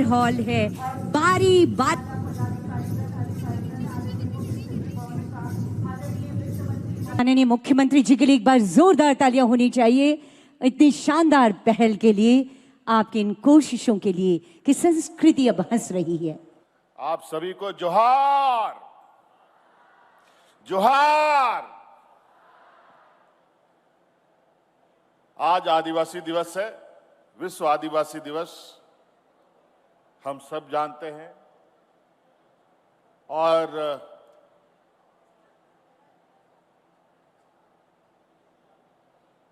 Hall है बारी बात। माननीय मुख्यमंत्री जी के लिए एक बार जोरदार तालियां होनी चाहिए इतनी शानदार पहल के लिए, आपकी इन कोशिशों के लिए कि संस्कृति अब हंस रही है। आप सभी को जोहार जोहार। आज आदिवासी दिवस है, विश्व आदिवासी दिवस हम सब जानते हैं। और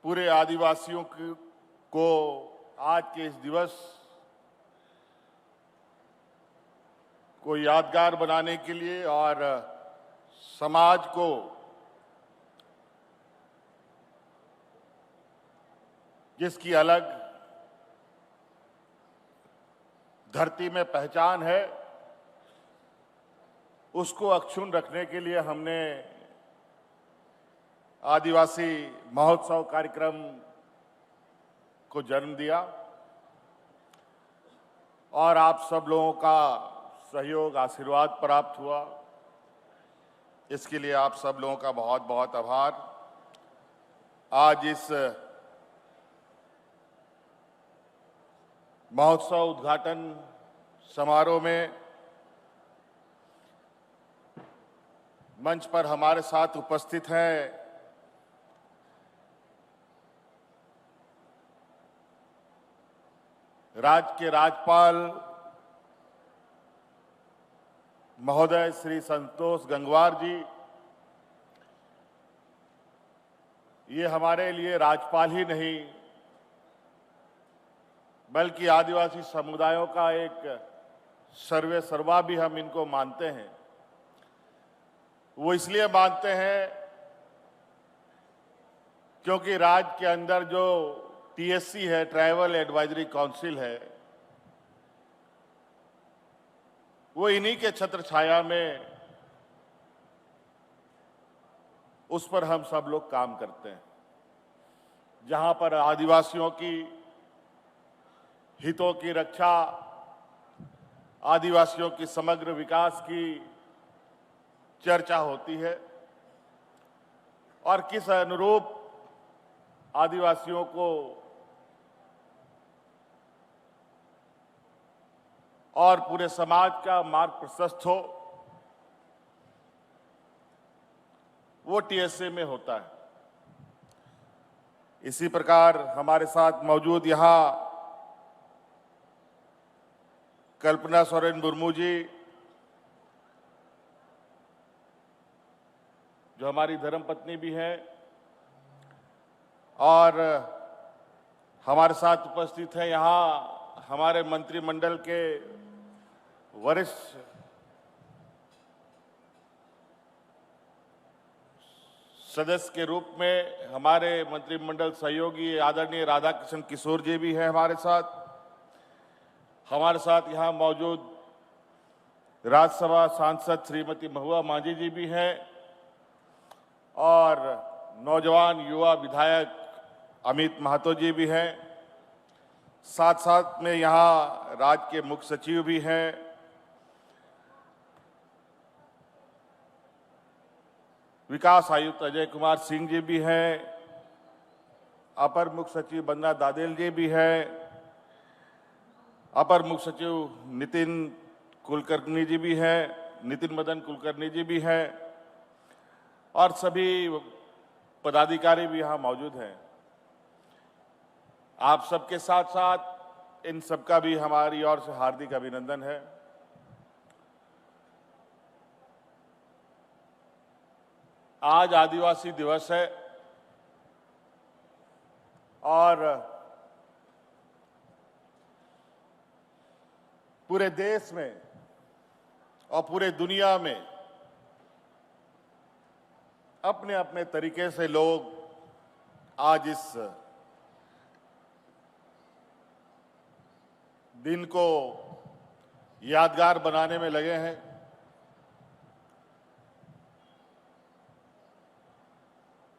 पूरे आदिवासियों को आज के इस दिवस को यादगार बनाने के लिए और समाज को जिसकी अलग धरती में पहचान है, उसको अक्षुण्ण रखने के लिए हमने आदिवासी महोत्सव कार्यक्रम को जन्म दिया। और आप सब लोगों का सहयोग, आशीर्वाद प्राप्त हुआ, इसके लिए आप सब लोगों का बहुत बहुत आभार। आज इस महोत्सव उद्घाटन समारोह में मंच पर हमारे साथ उपस्थित हैं राज्य के राज्यपाल महोदय श्री संतोष गंगवार जी। ये हमारे लिए राज्यपाल ही नहीं बल्कि आदिवासी समुदायों का एक सर्वे सर्वा भी हम इनको मानते हैं। वो इसलिए मानते हैं क्योंकि राज्य के अंदर जो टीएससी है, ट्राइबल एडवाइजरी काउंसिल है, वो इन्हीं के छत्र छाया में उस पर हम सब लोग काम करते हैं, जहां पर आदिवासियों की हितों की रक्षा, आदिवासियों की समग्र विकास की चर्चा होती है और किस अनुरूप आदिवासियों को और पूरे समाज का मार्ग प्रशस्त हो, वो टीएसए में होता है। इसी प्रकार हमारे साथ मौजूद यहां कल्पना सोरेन मुर्मू जी, जो हमारी धर्मपत्नी भी हैं, और हमारे साथ उपस्थित हैं यहां हमारे मंत्रिमंडल के वरिष्ठ सदस्य के रूप में हमारे मंत्रिमंडल सहयोगी आदरणीय राधाकृष्ण किशोर जी भी हैं हमारे साथ। हमारे साथ यहाँ मौजूद राज्यसभा सांसद श्रीमती महुआ मांझी जी भी हैं और नौजवान युवा विधायक अमित महतो जी भी हैं। साथ साथ में यहाँ राज्य के मुख्य सचिव भी हैं, विकास आयुक्त अजय कुमार सिंह जी भी हैं, अपर मुख्य सचिव बंदा दादेल जी भी हैं, अपर मुख्य सचिव नितिन कुलकर्णी जी भी हैं, नितिन मदन कुलकर्णी जी भी हैं, और सभी पदाधिकारी भी यहाँ मौजूद हैं। आप सबके साथ साथ इन सबका भी हमारी ओर से हार्दिक अभिनंदन है। आज आदिवासी दिवस है और पूरे देश में और पूरे दुनिया में अपने अपने तरीके से लोग आज इस दिन को यादगार बनाने में लगे हैं।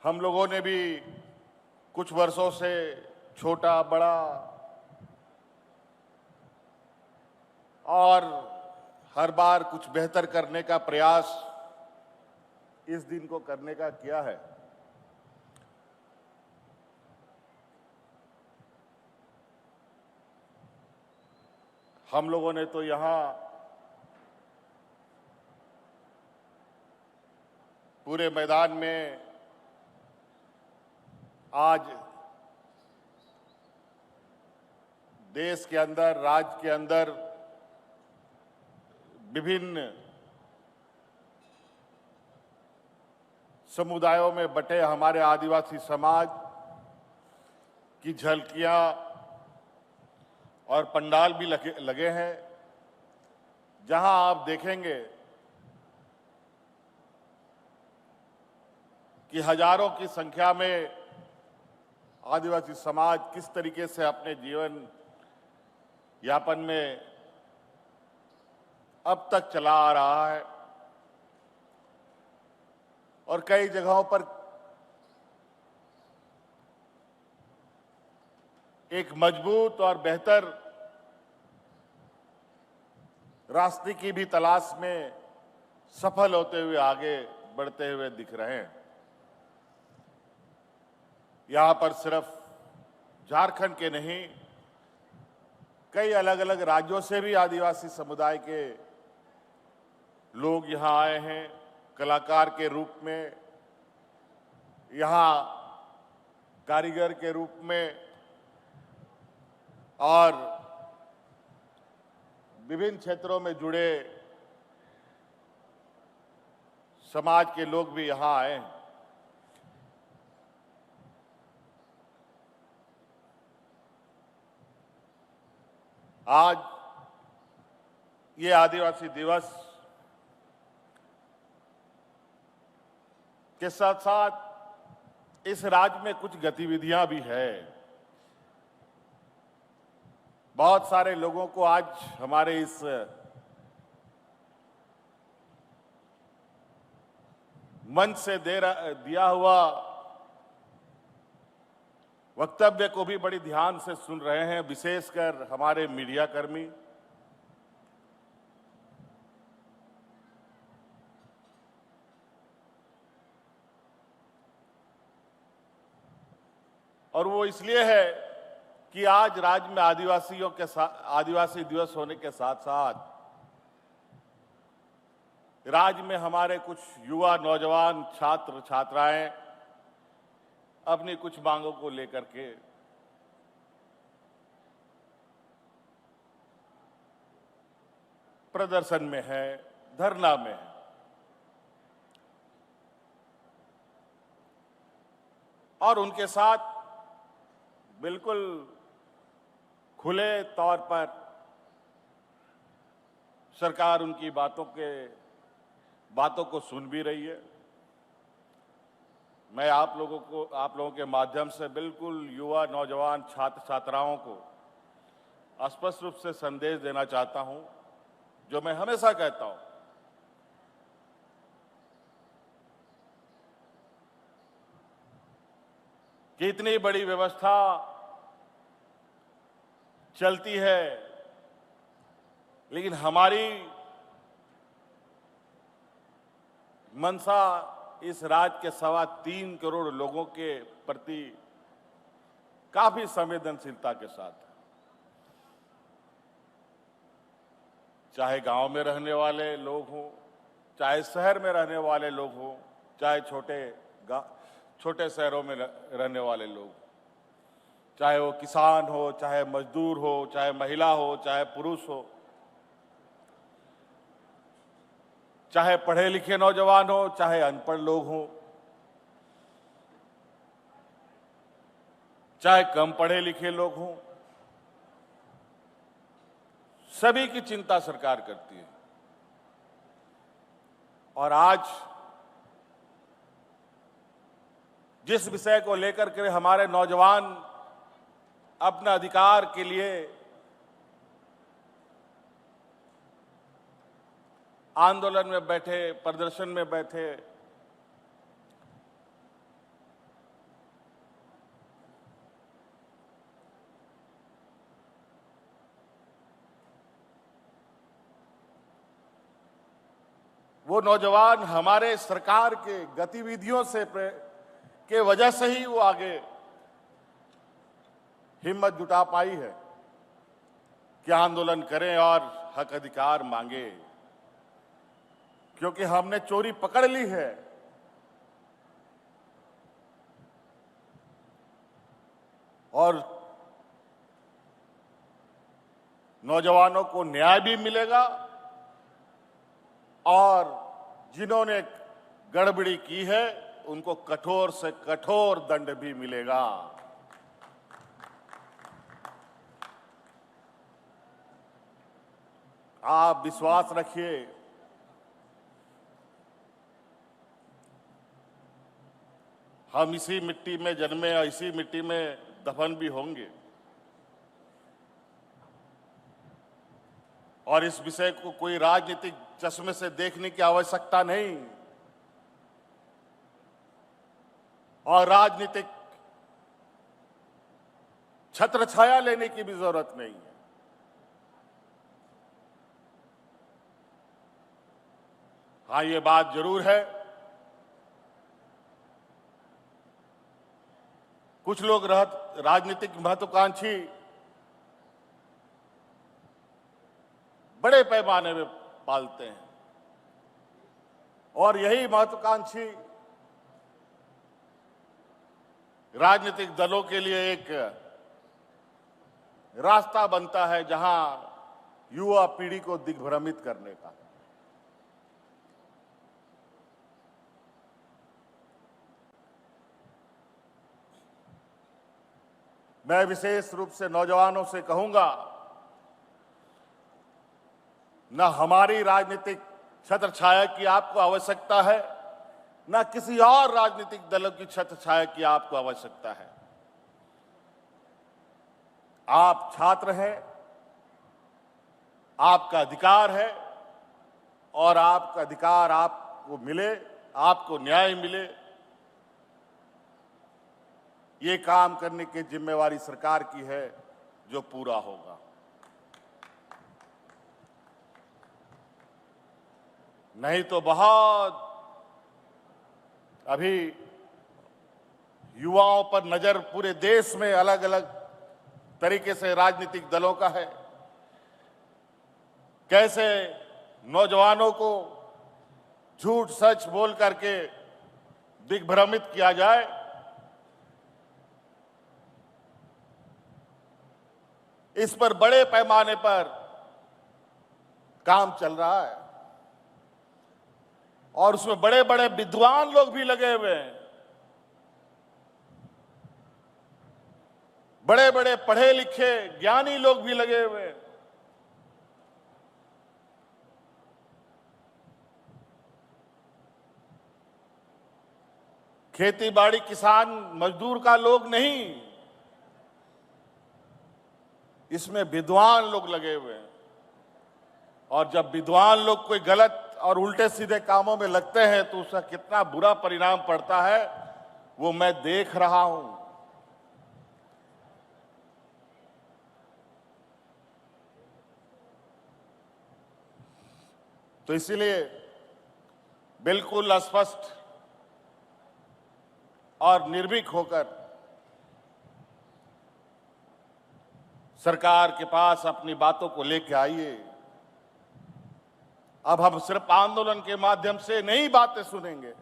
हम लोगों ने भी कुछ वर्षों से छोटा बड़ा और हर बार कुछ बेहतर करने का प्रयास इस दिन को करने का किया है। हम लोगों ने तो यहाँ पूरे मैदान में आज देश के अंदर, राज्य के अंदर विभिन्न समुदायों में बटे हमारे आदिवासी समाज की झलकियां और पंडाल भी लगे हैं, जहां आप देखेंगे कि हजारों की संख्या में आदिवासी समाज किस तरीके से अपने जीवन यापन में अब तक चला आ रहा है और कई जगहों पर एक मजबूत और बेहतर रास्ते की भी तलाश में सफल होते हुए आगे बढ़ते हुए दिख रहे हैं। यहां पर सिर्फ झारखंड के नहीं, कई अलग अलग राज्यों से भी आदिवासी समुदाय के लोग यहां आए हैं कलाकार के रूप में, यहां कारीगर के रूप में और विभिन्न क्षेत्रों में जुड़े समाज के लोग भी यहां आए हैं। आज ये आदिवासी दिवस के साथ साथ इस राज्य में कुछ गतिविधियां भी है। बहुत सारे लोगों को आज हमारे इस मंच से दिया हुआ वक्तव्य को भी बड़ी ध्यान से सुन रहे हैं, विशेषकर हमारे मीडिया कर्मी। और वो इसलिए है कि आज राज्य में आदिवासियों के साथ आदिवासी दिवस होने के साथ साथ राज्य में हमारे कुछ युवा नौजवान छात्र छात्राएं अपनी कुछ मांगों को लेकर के प्रदर्शन में है, धरना में है। और उनके साथ बिल्कुल खुले तौर पर सरकार उनकी बातों को सुन भी रही है। मैं आप लोगों के माध्यम से बिल्कुल युवा नौजवान छात्र छात्राओं को स्पष्ट रूप से संदेश देना चाहता हूं, जो मैं हमेशा कहता हूं कि इतनी बड़ी व्यवस्था चलती है, लेकिन हमारी मंशा इस राज्य के 3.25 करोड़ लोगों के प्रति काफी संवेदनशीलता के साथ, चाहे गांव में रहने वाले लोग हों, चाहे शहर में रहने वाले लोग हों, चाहे छोटे शहरों में रहने वाले लोग, चाहे वो किसान हो, चाहे मजदूर हो, चाहे महिला हो, चाहे पुरुष हो, चाहे पढ़े लिखे नौजवान हो, चाहे अनपढ़ लोग हों, चाहे कम पढ़े लिखे लोग हों, सभी की चिंता सरकार करती है। और आज जिस विषय को लेकर के हमारे नौजवान अपने अधिकार के लिए आंदोलन में बैठे, प्रदर्शन में बैठे, वो नौजवान हमारे सरकार के गतिविधियों से के वजह से ही वो आगे हिम्मत जुटा पाई है कि आंदोलन करें और हक अधिकार मांगे, क्योंकि हमने चोरी पकड़ ली है। और नौजवानों को न्याय भी मिलेगा और जिन्होंने गड़बड़ी की है उनको कठोर से कठोर दंड भी मिलेगा। आप विश्वास रखिए, हम इसी मिट्टी में जन्मे और इसी मिट्टी में दफन भी होंगे। और इस विषय को कोई राजनीतिक चश्मे से देखने की आवश्यकता नहीं और राजनीतिक छत्र छाया लेने की भी जरूरत नहीं है। हाँ, ये बात जरूर है, कुछ लोग राजनीतिक महत्वाकांक्षी बड़े पैमाने में पालते हैं और यही महत्वाकांक्षी राजनीतिक दलों के लिए एक रास्ता बनता है जहां युवा पीढ़ी को दिग्भ्रमित करने का। मैं विशेष रूप से नौजवानों से कहूंगा, न हमारी राजनीतिक छत्र छाया की आपको आवश्यकता है, न किसी और राजनीतिक दलों की छत्र छाया की आपको आवश्यकता है। आप छात्र हैं, आपका अधिकार है और आपका अधिकार आपको मिले, आपको न्याय मिले, ये काम करने की जिम्मेवारी सरकार की है जो पूरा होगा। नहीं तो बहुत अभी युवाओं पर नजर पूरे देश में अलग अलग तरीके से राजनीतिक दलों का है, कैसे नौजवानों को झूठ सच बोल करके दिग्भ्रमित किया जाए। इस पर बड़े पैमाने पर काम चल रहा है और उसमें बड़े बड़े विद्वान लोग भी लगे हुए हैं, बड़े बड़े पढ़े लिखे ज्ञानी लोग भी लगे हुए हैं। खेती बाड़ी किसान मजदूर का लोग नहीं, इसमें विद्वान लोग लगे हुए हैं। और जब विद्वान लोग कोई गलत और उल्टे सीधे कामों में लगते हैं तो उसका कितना बुरा परिणाम पड़ता है वो मैं देख रहा हूं। तो इसीलिए बिल्कुल स्पष्ट और निर्भीक होकर सरकार के पास अपनी बातों को लेकर आइए। अब हम सिर्फ आंदोलन के माध्यम से नई बातें सुनेंगे,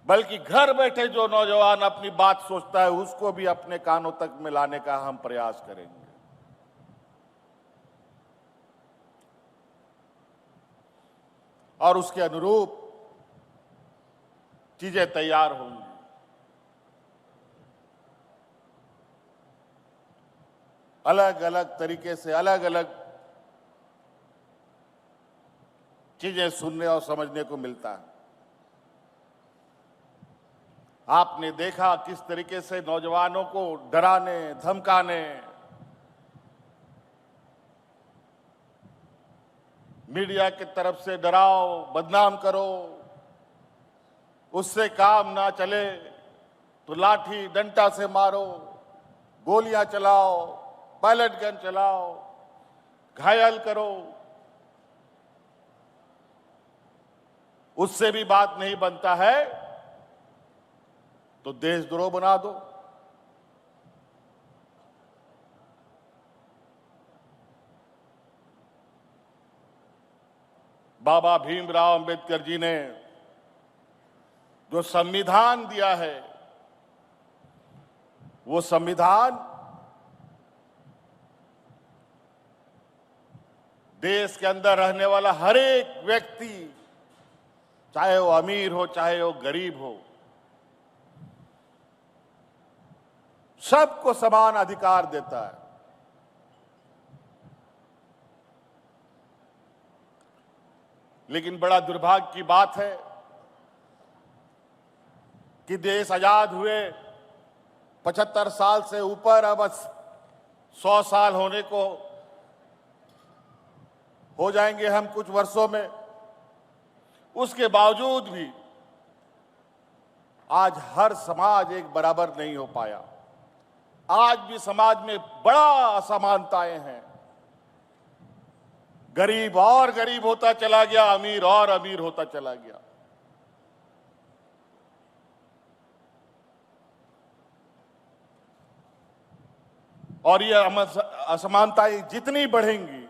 बल्कि घर बैठे जो नौजवान अपनी बात सोचता है उसको भी अपने कानों तक में लाने का हम प्रयास करेंगे। और उसके अनुरूप चीजें तैयार होंगी। अलग अलग तरीके से अलग अलग चीजें सुनने और समझने को मिलता है। आपने देखा किस तरीके से नौजवानों को डराने धमकाने, मीडिया की तरफ से डराओ बदनाम करो, उससे काम ना चले तो लाठी डंडा से मारो, गोलियां चलाओ, पायलट गन चलाओ, घायल करो। उससे भी बात नहीं बनता है तो देशद्रोह बना दो। बाबा भीमराव अंबेडकर जी ने जो संविधान दिया है, वो संविधान देश के अंदर रहने वाला हर एक व्यक्ति, चाहे वो अमीर हो चाहे वो गरीब हो, सबको समान अधिकार देता है। लेकिन बड़ा दुर्भाग्य की बात है कि देश आजाद हुए 75 साल से ऊपर, अब 100 साल होने को हो जाएंगे हम कुछ वर्षों में। उसके बावजूद भी आज हर समाज एक बराबर नहीं हो पाया। आज भी समाज में बड़ा असमानताएं हैं। गरीब और गरीब होता चला गया, अमीर और अमीर होता चला गया। और ये असमानताएं जितनी बढ़ेंगी,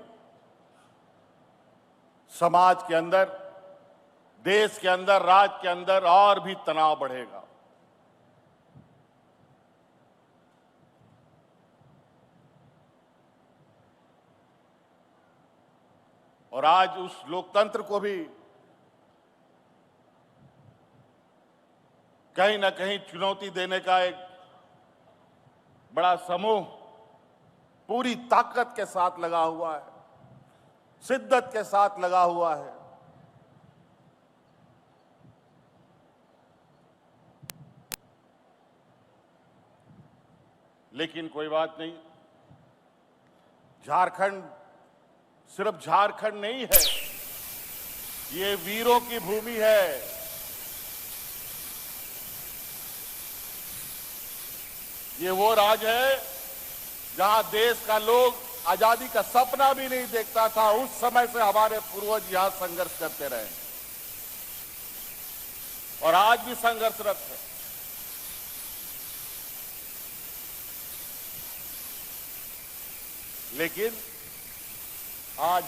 समाज के अंदर, देश के अंदर, राज्य के अंदर और भी तनाव बढ़ेगा। और आज उस लोकतंत्र को भी कहीं ना कहीं चुनौती देने का एक बड़ा समूह पूरी ताकत के साथ लगा हुआ है, शिद्दत के साथ लगा हुआ है। लेकिन कोई बात नहीं, झारखंड सिर्फ झारखंड नहीं है, ये वीरों की भूमि है। ये वो राज्य है जहां देश का लोग आजादी का सपना भी नहीं देखता था। उस समय से हमारे पूर्वज यहां संघर्ष करते रहे और आज भी संघर्षरत है। लेकिन आज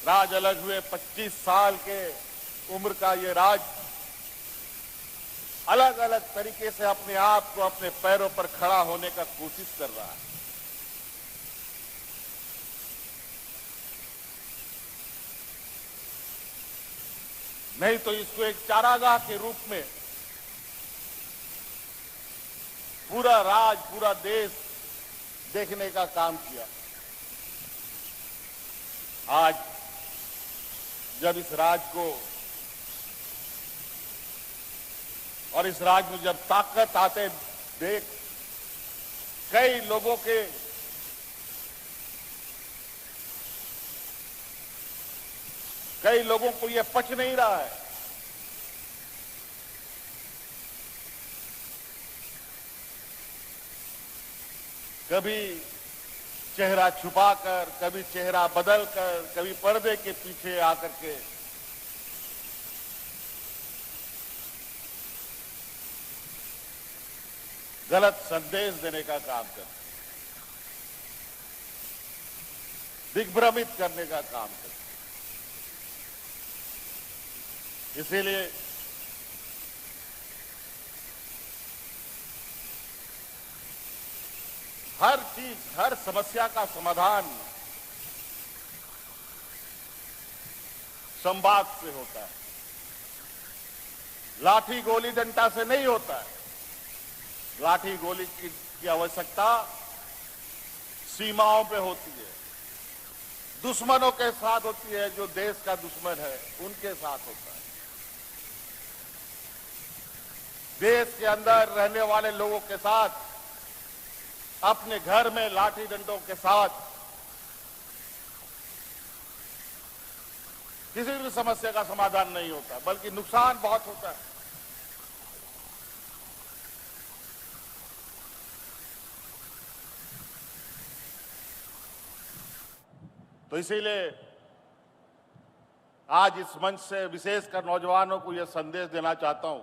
राज अलग हुए 25 साल के उम्र का ये राज्य अलग अलग तरीके से अपने आप को अपने पैरों पर खड़ा होने का कोशिश कर रहा है। नहीं तो इसको एक चारागाह के रूप में पूरा राज्य, पूरा देश देखने का काम किया। आज जब इस राज्य को और इस राज्य में जब ताकत आते देख कई लोगों को यह पच नहीं रहा है। कभी चेहरा छुपाकर, कभी चेहरा बदलकर, कभी पर्दे के पीछे आकर के गलत संदेश देने का काम करते, दिग्भ्रमित करने का काम करते। इसीलिए हर चीज, हर समस्या का समाधान संवाद से होता है, लाठी गोली डंडा से नहीं होता है। लाठी गोली की आवश्यकता सीमाओं पे होती है, दुश्मनों के साथ होती है, जो देश का दुश्मन है उनके साथ होता है। देश के अंदर रहने वाले लोगों के साथ, अपने घर में लाठी डंडों के साथ किसी भी समस्या का समाधान नहीं होता, बल्कि नुकसान बहुत होता है। तो इसीलिए आज इस मंच से विशेषकर नौजवानों को यह संदेश देना चाहता हूं।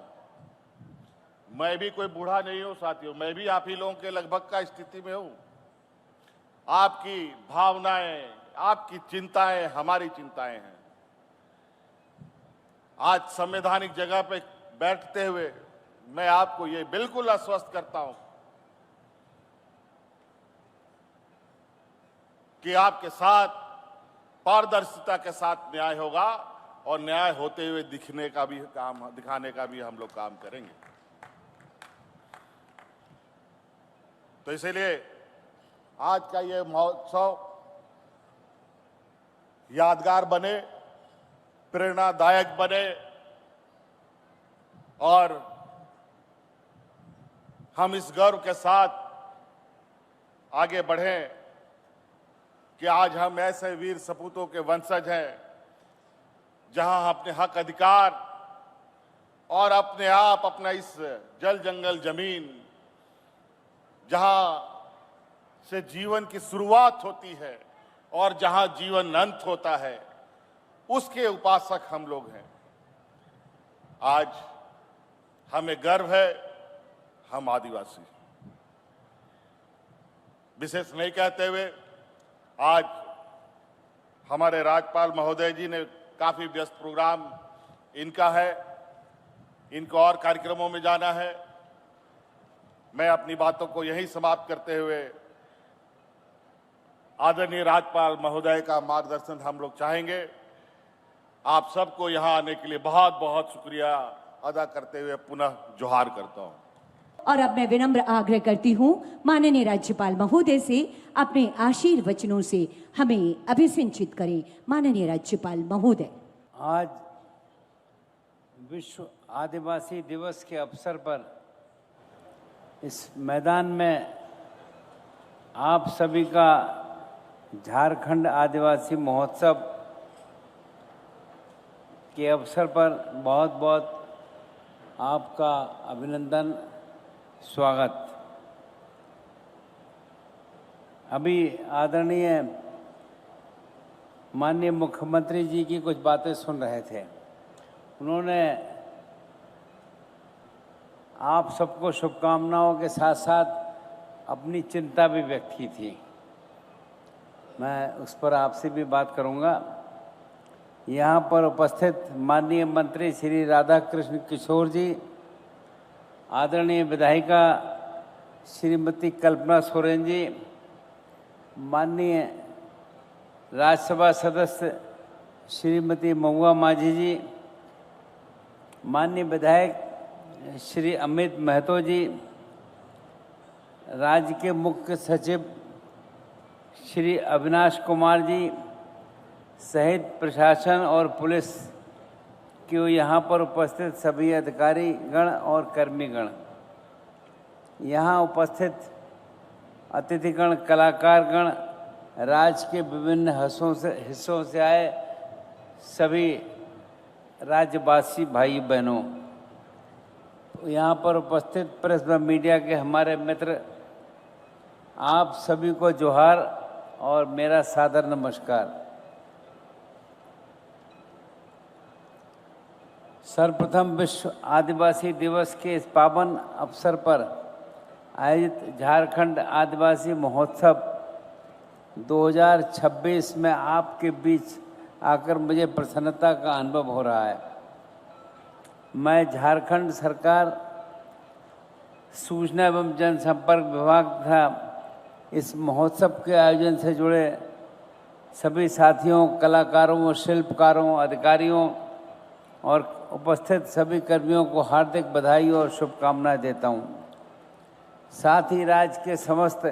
मैं भी कोई बूढ़ा नहीं हूं साथियों, मैं भी आप ही लोगों के लगभग का स्थिति में हूं। आपकी भावनाएं, आपकी चिंताएं हमारी चिंताएं हैं। आज संवैधानिक जगह पे बैठते हुए मैं आपको ये बिल्कुल आश्वस्त करता हूं कि आपके साथ पारदर्शिता के साथ न्याय होगा, और न्याय होते हुए दिखाने का भी हम लोग काम करेंगे। तो इसीलिए आज का ये महोत्सव यादगार बने, प्रेरणादायक बने, और हम इस गर्व के साथ आगे बढ़ें कि आज हम ऐसे वीर सपूतों के वंशज हैं, जहां अपने हक अधिकार और अपने आप अपना इस जल जंगल जमीन, जहां से जीवन की शुरुआत होती है और जहां जीवन अंत होता है, उसके उपासक हम लोग हैं। आज हमें गर्व है, हम आदिवासी। विशेष नहीं कहते हुए आज हमारे राज्यपाल महोदय जी ने काफी व्यस्त प्रोग्राम इनका है, इनको और कार्यक्रमों में जाना है। मैं अपनी बातों को यहीं समाप्त करते हुए आदरणीय राज्यपाल महोदय का मार्गदर्शन हम लोग चाहेंगे। आप सबको यहां आने के लिए बहुत बहुत शुक्रिया अदा करते हुए पुनः जोहार करता हूं। और अब मैं विनम्र आग्रह करती हूँ माननीय राज्यपाल महोदय से अपने आशीर्वचनों से हमें अभिसिंचित करें। माननीय राज्यपाल महोदय, आज विश्व आदिवासी दिवस के अवसर पर इस मैदान में आप सभी का झारखंड आदिवासी महोत्सव के अवसर पर बहुत बहुत आपका अभिनंदन, स्वागत। अभी आदरणीय माननीय मुख्यमंत्री जी की कुछ बातें सुन रहे थे। उन्होंने आप सबको शुभकामनाओं के साथ साथ अपनी चिंता भी व्यक्त की थी। मैं उस पर आपसे भी बात करूंगा। यहाँ पर उपस्थित माननीय मंत्री श्री राधाकृष्ण किशोर जी, आदरणीय विधायिका श्रीमती कल्पना सोरेन जी, माननीय राज्यसभा सदस्य श्रीमती महुआ माझी जी, माननीय विधायक श्री अमित महतो जी, राज्य के मुख्य सचिव श्री अविनाश कुमार जी सहित प्रशासन और पुलिस के यहाँ पर उपस्थित सभी अधिकारी गण और कर्मीगण, यहाँ उपस्थित अतिथिगण, कलाकारगण, राज्य के विभिन्न हिस्सों से आए सभी राज्यवासी भाई बहनों, यहाँ पर उपस्थित प्रेस व मीडिया के हमारे मित्र, आप सभी को जोहार और मेरा सादर नमस्कार। सर्वप्रथम विश्व आदिवासी दिवस के इस पावन अवसर पर आयोजित झारखंड आदिवासी महोत्सव 2026 में आपके बीच आकर मुझे प्रसन्नता का अनुभव हो रहा है। मैं झारखंड सरकार सूचना एवं जनसंपर्क विभाग तथा इस महोत्सव के आयोजन से जुड़े सभी साथियों, कलाकारों, शिल्पकारों, अधिकारियों और उपस्थित सभी कर्मियों को हार्दिक बधाई और शुभकामनाएं देता हूं। साथ ही राज्य के समस्त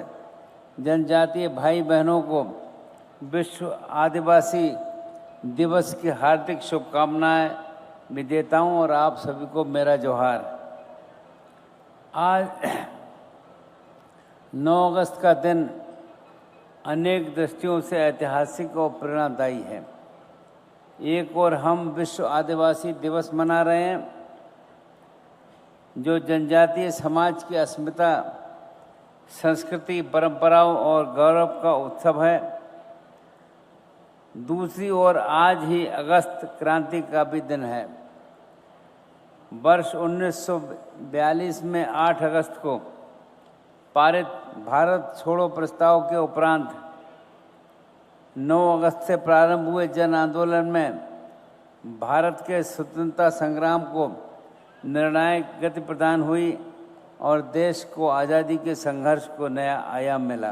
जनजातीय भाई बहनों को विश्व आदिवासी दिवस की हार्दिक शुभकामनाएं भी देता हूं और आप सभी को मेरा जोहार। आज 9 अगस्त का दिन अनेक दृष्टियों से ऐतिहासिक और प्रेरणादायी है। एक ओर हम विश्व आदिवासी दिवस मना रहे हैं, जो जनजातीय समाज की अस्मिता, संस्कृति, परंपराओं और गौरव का उत्सव है। दूसरी ओर आज ही अगस्त क्रांति का भी दिन है। वर्ष 1942 में 8 अगस्त को पारित भारत छोड़ो प्रस्ताव के उपरांत 9 अगस्त से प्रारंभ हुए जन आंदोलन में भारत के स्वतंत्रता संग्राम को निर्णायक गति प्रदान हुई और देश को आज़ादी के संघर्ष को नया आयाम मिला।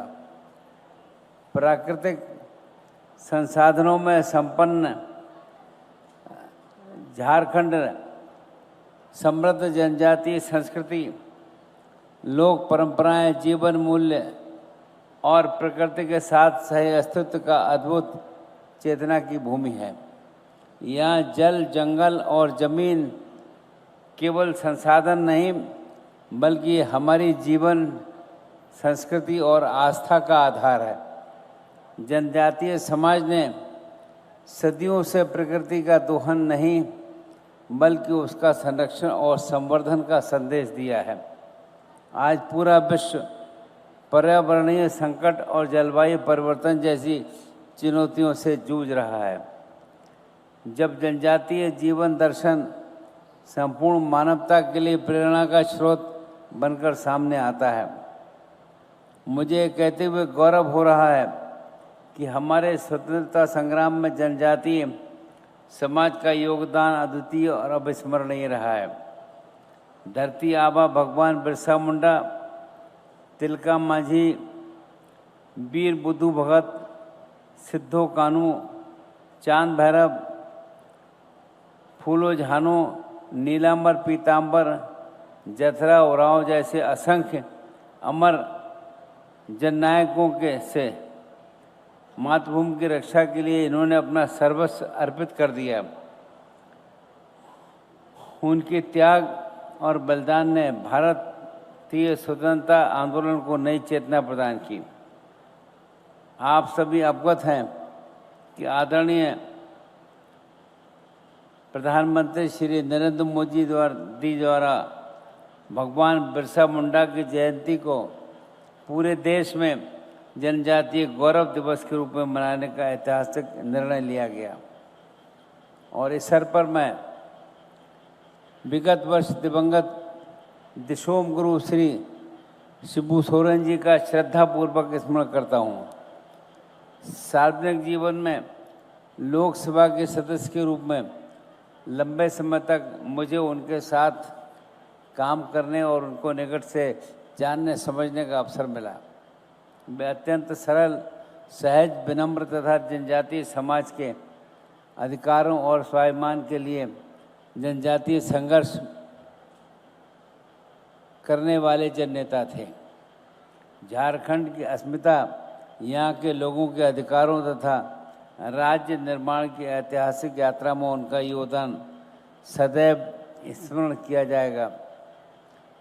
प्राकृतिक संसाधनों में संपन्न झारखंड समृद्ध जनजातीय संस्कृति, लोक परंपराएं, जीवन मूल्य और प्रकृति के साथ सही अस्तित्व का अद्भुत चेतना की भूमि है। यहाँ जल, जंगल और जमीन केवल संसाधन नहीं, बल्कि हमारी जीवन, संस्कृति और आस्था का आधार है। जनजातीय समाज ने सदियों से प्रकृति का दोहन नहीं, बल्कि उसका संरक्षण और संवर्धन का संदेश दिया है। आज पूरा विश्व पर्यावरणीय संकट और जलवायु परिवर्तन जैसी चुनौतियों से जूझ रहा है। जब जनजातीय जीवन दर्शन संपूर्ण मानवता के लिए प्रेरणा का स्रोत बनकर सामने आता है, मुझे कहते हुए गौरव हो रहा है कि हमारे स्वतंत्रता संग्राम में जनजातीय समाज का योगदान अद्वितीय और अविस्मरणीय रहा है। धरती आबा भगवान बिरसा मुंडा, तिलका मांझी, वीर बुद्धू भगत, सिद्धो कानू, चांद भैरव, फूलो झानो, नीलांबर पीतांबर, जथरा उरांव जैसे असंख्य अमर जननायकों के से मातृभूमि की रक्षा के लिए इन्होंने अपना सर्वस्व अर्पित कर दिया। उनके त्याग और बलिदान ने भारतीय स्वतंत्रता आंदोलन को नई चेतना प्रदान की। आप सभी अवगत हैं कि आदरणीय प्रधानमंत्री श्री नरेंद्र मोदी द्वारा भगवान बिरसा मुंडा की जयंती को पूरे देश में जनजातीय गौरव दिवस के रूप में मनाने का ऐतिहासिक निर्णय लिया गया। और इस अवसर पर मैं विगत वर्ष दिवंगत दिशोम गुरु श्री शिबू सोरेन जी का श्रद्धापूर्वक स्मरण करता हूँ। सार्वजनिक जीवन में लोकसभा के सदस्य के रूप में लंबे समय तक मुझे उनके साथ काम करने और उनको निकट से जानने समझने का अवसर मिला। वे अत्यंत सरल, सहज, विनम्र तथा जनजातीय समाज के अधिकारों और स्वाभिमान के लिए जनजातीय संघर्ष करने वाले जननेता थे। झारखंड की अस्मिता, यहाँ के लोगों के अधिकारों तथा राज्य निर्माण की ऐतिहासिक यात्रा में उनका योगदान सदैव स्मरण किया जाएगा।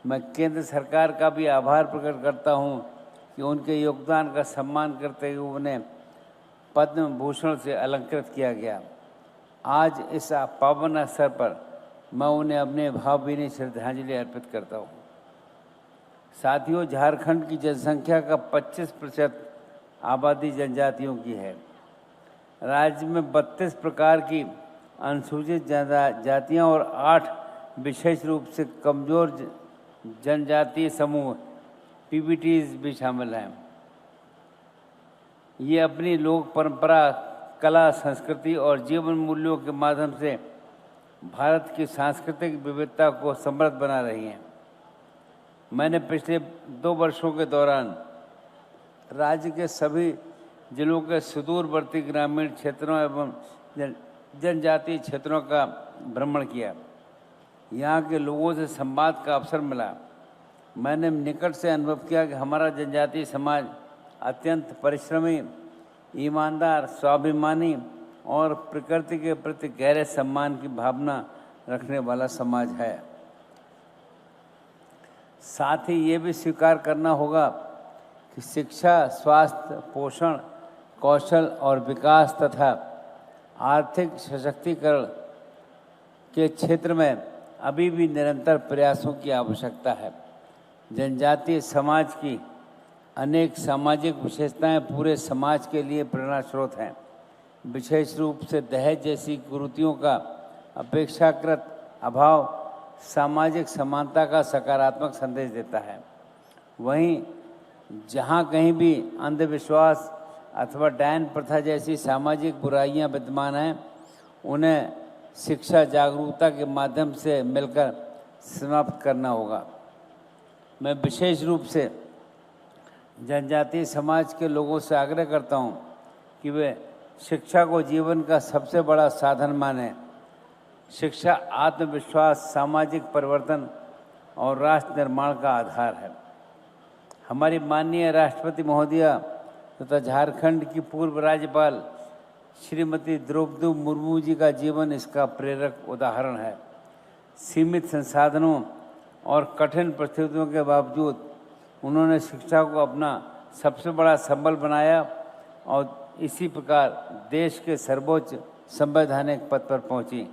मैं केंद्र सरकार का भी आभार प्रकट करता हूँ कि उनके योगदान का सम्मान करते हुए उन्हें पद्म भूषण से अलंकृत किया गया। आज इस पावन अवसर पर मैं उन्हें अपने भावभीनी श्रद्धांजलि अर्पित करता हूँ। साथियों, झारखंड की जनसंख्या का 25% आबादी जनजातियों की है। राज्य में 32 प्रकार की अनुसूचित जातियाँ और 8 विशेष रूप से कमजोर जनजातीय समूह पीबीटीज भी शामिल हैं। ये अपनी लोक परंपरा, कला, संस्कृति और जीवन मूल्यों के माध्यम से भारत की सांस्कृतिक विविधता को समृद्ध बना रही हैं। मैंने पिछले 2 वर्षों के दौरान राज्य के सभी जिलों के सुदूरवर्ती ग्रामीण क्षेत्रों एवं जनजातीय क्षेत्रों का भ्रमण किया। यहाँ के लोगों से संवाद का अवसर मिला। मैंने निकट से अनुभव किया कि हमारा जनजातीय समाज अत्यंत परिश्रमी, ईमानदार, स्वाभिमानी और प्रकृति के प्रति गहरे सम्मान की भावना रखने वाला समाज है। साथ ही ये भी स्वीकार करना होगा कि शिक्षा, स्वास्थ्य, पोषण, कौशल और विकास तथा आर्थिक सशक्तिकरण के क्षेत्र में अभी भी निरंतर प्रयासों की आवश्यकता है। जनजातीय समाज की अनेक सामाजिक विशेषताएं पूरे समाज के लिए प्रेरणा स्रोत हैं। विशेष रूप से दहेज जैसी कुरीतियों का अपेक्षाकृत अभाव सामाजिक समानता का सकारात्मक संदेश देता है। वहीं जहां कहीं भी अंधविश्वास अथवा डायन प्रथा जैसी सामाजिक बुराइयां विद्यमान हैं, उन्हें शिक्षा जागरूकता के माध्यम से मिलकर समाप्त करना होगा। मैं विशेष रूप से जनजातीय समाज के लोगों से आग्रह करता हूं कि वे शिक्षा को जीवन का सबसे बड़ा साधन मानें। शिक्षा आत्मविश्वास, सामाजिक परिवर्तन और राष्ट्र निर्माण का आधार है। हमारी माननीय राष्ट्रपति महोदया तथा झारखंड की पूर्व राज्यपाल श्रीमती द्रौपदी मुर्मू जी का जीवन इसका प्रेरक उदाहरण है। सीमित संसाधनों और कठिन परिस्थितियों के बावजूद उन्होंने शिक्षा को अपना सबसे बड़ा संबल बनाया और इसी प्रकार देश के सर्वोच्च संवैधानिक पद पर पहुंची।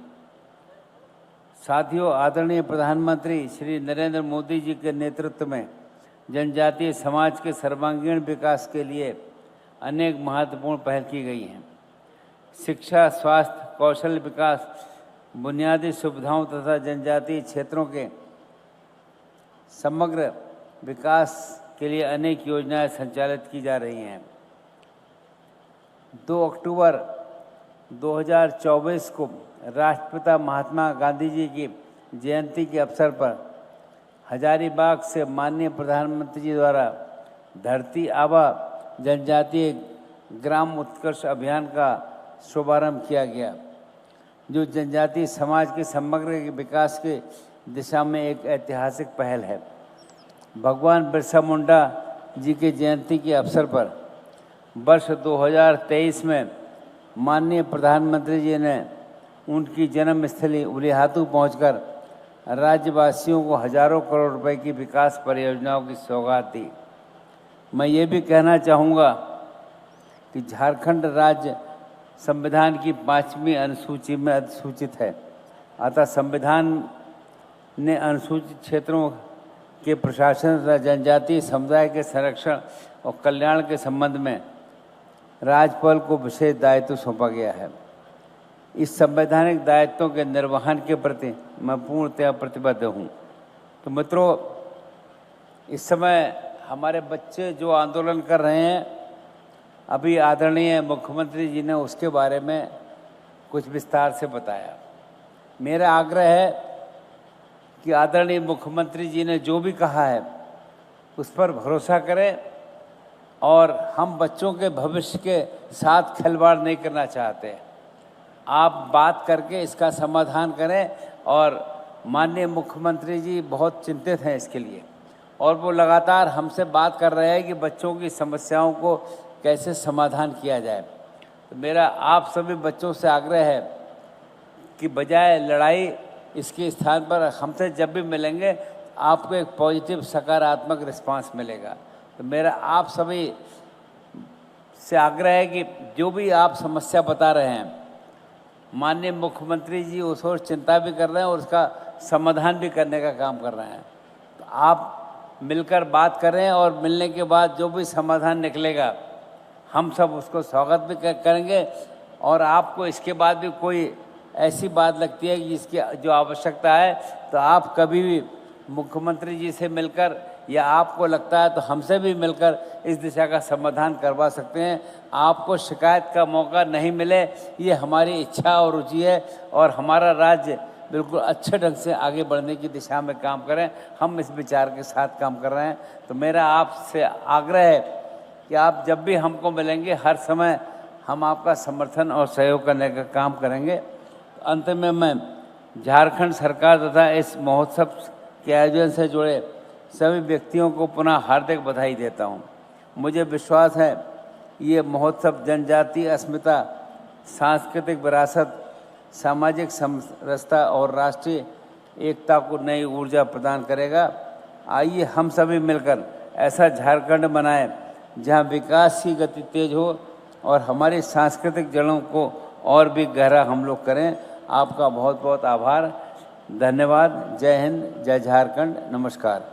साथियों, आदरणीय प्रधानमंत्री श्री नरेंद्र मोदी जी के नेतृत्व में जनजातीय समाज के सर्वांगीण विकास के लिए अनेक महत्वपूर्ण पहल की गई हैं। शिक्षा, स्वास्थ्य, कौशल विकास, बुनियादी सुविधाओं तथा जनजातीय क्षेत्रों के समग्र विकास के लिए अनेक योजनाएं संचालित की जा रही हैं। 2 अक्टूबर 2024 को राष्ट्रपिता महात्मा गांधी जी की जयंती के अवसर पर हजारीबाग से माननीय प्रधानमंत्री जी द्वारा धरती आबा जनजातीय ग्राम उत्कर्ष अभियान का शुभारंभ किया गया, जो जनजातीय समाज के समग्र विकास के दिशा में एक ऐतिहासिक पहल है। भगवान बिरसा मुंडा जी की जयंती के अवसर पर वर्ष 2023 में माननीय प्रधानमंत्री जी ने उनकी जन्मस्थली उलिहातू पहुंचकर राज्यवासियों को हजारों करोड़ रुपए की विकास परियोजनाओं की सौगात दी। मैं ये भी कहना चाहूँगा कि झारखंड राज्य संविधान की 5वीं अनुसूची में अधिसूचित है। अतः संविधान ने अनुसूचित क्षेत्रों के प्रशासन तथा जनजातीय समुदाय के संरक्षण और कल्याण के संबंध में राज्यपाल को विशेष दायित्व सौंपा गया है। इस संवैधानिक दायित्वों के निर्वहन के प्रति मैं पूर्णतः प्रतिबद्ध हूँ। तो मित्रों, इस समय हमारे बच्चे जो आंदोलन कर रहे हैं, अभी आदरणीय मुख्यमंत्री जी ने उसके बारे में कुछ विस्तार से बताया। मेरा आग्रह है कि आदरणीय मुख्यमंत्री जी ने जो भी कहा है उस पर भरोसा करें और हम बच्चों के भविष्य के साथ खिलवाड़ नहीं करना चाहते। आप बात करके इसका समाधान करें और माननीय मुख्यमंत्री जी बहुत चिंतित हैं इसके लिए और वो लगातार हमसे बात कर रहे हैं कि बच्चों की समस्याओं को कैसे समाधान किया जाए। तो मेरा आप सभी बच्चों से आग्रह है कि बजाय लड़ाई, इसके स्थान पर हमसे जब भी मिलेंगे आपको एक पॉजिटिव सकारात्मक रिस्पांस मिलेगा। तो मेरा आप सभी से आग्रह है कि जो भी आप समस्या बता रहे हैं, माननीय मुख्यमंत्री जी उस ओर चिंता भी कर रहे हैं और उसका समाधान भी करने का काम कर रहे हैं। तो आप मिलकर बात करें और मिलने के बाद जो भी समाधान निकलेगा हम सब उसको स्वागत भी करेंगे। और आपको इसके बाद भी कोई ऐसी बात लगती है कि जिसकी जो आवश्यकता है तो आप कभी भी मुख्यमंत्री जी से मिलकर या आपको लगता है तो हमसे भी मिलकर इस दिशा का समाधान करवा सकते हैं। आपको शिकायत का मौका नहीं मिले, ये हमारी इच्छा और रुचि है और हमारा राज्य बिल्कुल अच्छे ढंग से आगे बढ़ने की दिशा में काम करें। हम इस विचार के साथ काम कर रहे हैं। तो मेरा आपसे आग्रह है कि आप जब भी हमको मिलेंगे, हर समय हम आपका समर्थन और सहयोग करने का काम करेंगे। अंत में मैं झारखंड सरकार तथा इस महोत्सव के आयोजन से जुड़े सभी व्यक्तियों को पुनः हार्दिक बधाई देता हूं। मुझे विश्वास है ये महोत्सव जनजातीय अस्मिता, सांस्कृतिक विरासत, सामाजिक समरसता और राष्ट्रीय एकता को नई ऊर्जा प्रदान करेगा। आइए हम सभी मिलकर ऐसा झारखंड बनाएं जहां विकास की गति तेज हो और हमारी सांस्कृतिक जड़ों को और भी गहरा हम लोग करें। आपका बहुत बहुत आभार, धन्यवाद। जय हिंद, जय झारखंड, नमस्कार।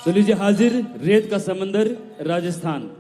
तो लीजिए हाजिर रेत का समंदर राजस्थान।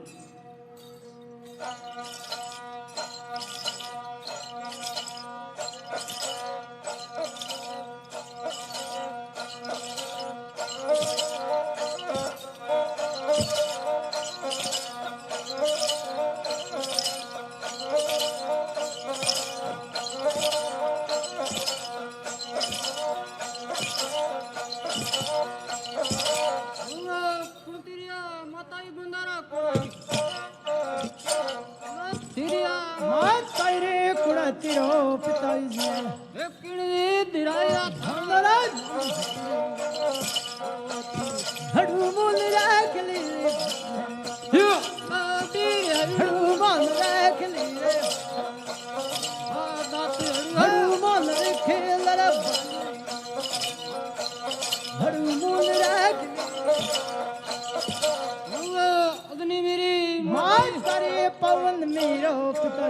पवन मेरो पिता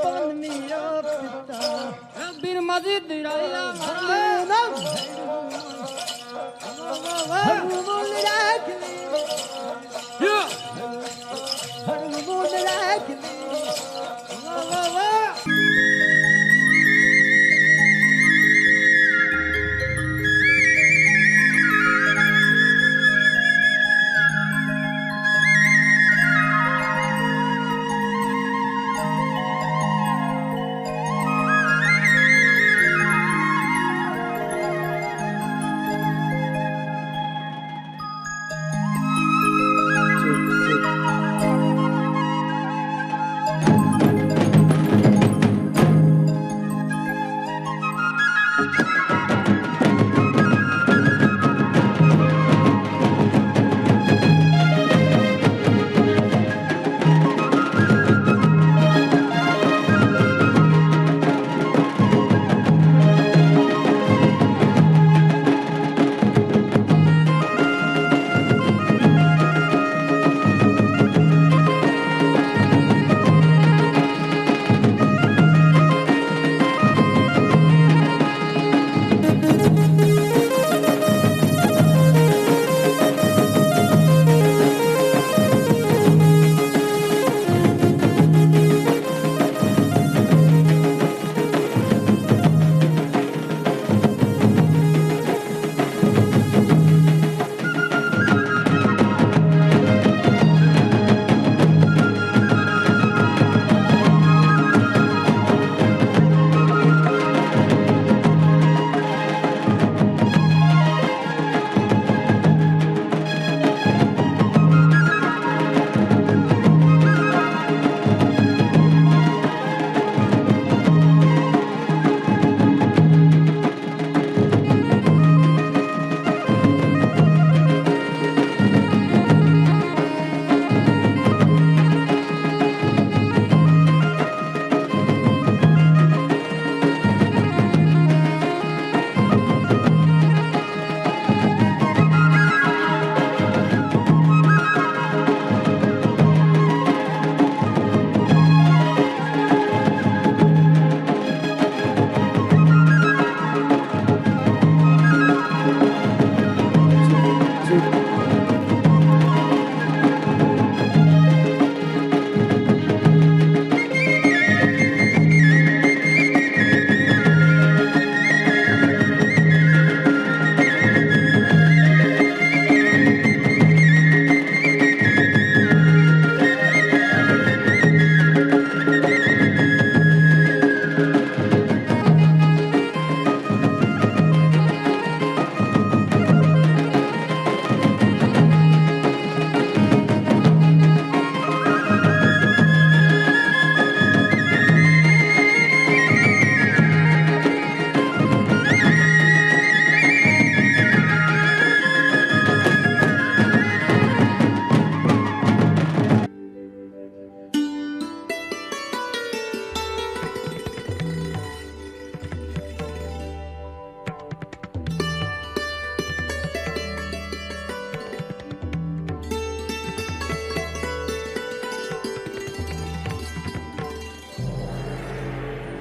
पवन मेरो पिता बीर मजीद दिराया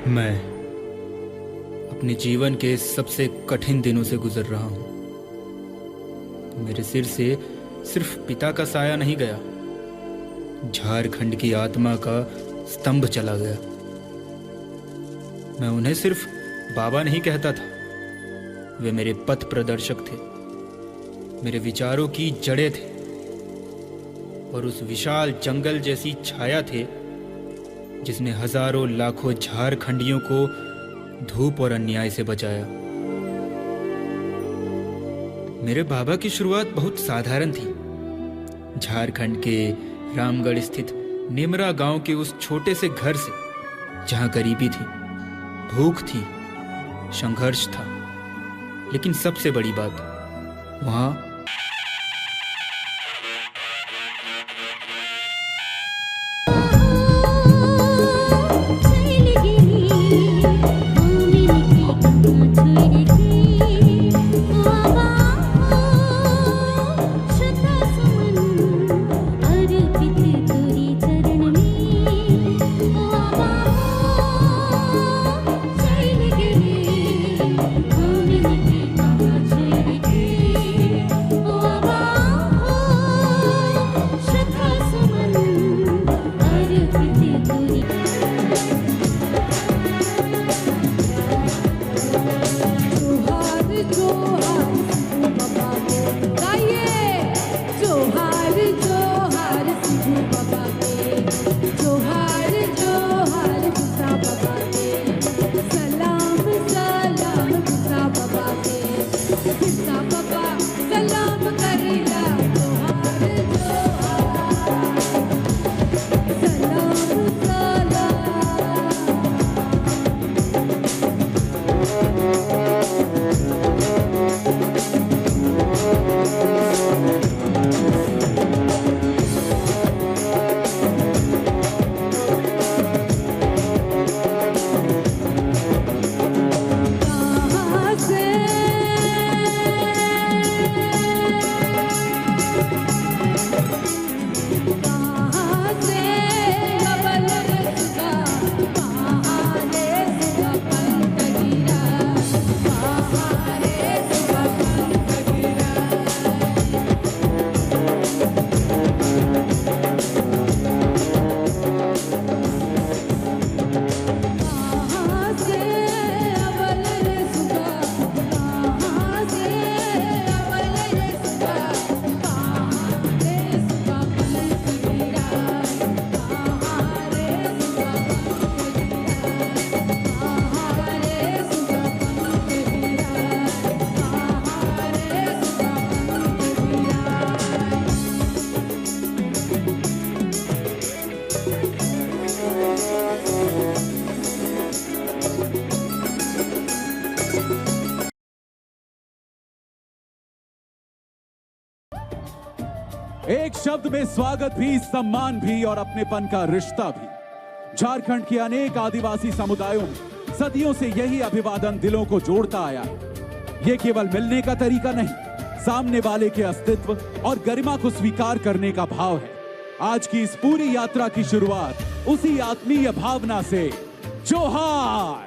मैं अपने जीवन के सबसे कठिन दिनों से गुजर रहा हूँ। मेरे सिर से सिर्फ पिता का साया नहीं गया, झारखंड की आत्मा का स्तंभ चला गया। मैं उन्हें सिर्फ बाबा नहीं कहता था, वे मेरे पथ प्रदर्शक थे, मेरे विचारों की जड़ें थे और उस विशाल जंगल जैसी छाया थे जिसने हजारों लाखों झारखंडियों को धूप और अन्याय से बचाया। मेरे बाबा की शुरुआत बहुत साधारण थी। झारखंड के रामगढ़ स्थित नेमरा गांव के उस छोटे से घर से, जहां गरीबी थी, भूख थी, संघर्ष था, लेकिन सबसे बड़ी बात, वहां एक शब्द में स्वागत भी, सम्मान भी और अपनेपन का रिश्ता भी। झारखंड के अनेक आदिवासी समुदायों में सदियों से यही अभिवादन दिलों को जोड़ता आया है। ये केवल मिलने का तरीका नहीं, सामने वाले के अस्तित्व और गरिमा को स्वीकार करने का भाव है। आज की इस पूरी यात्रा की शुरुआत उसी आत्मीय भावना से। जोहार।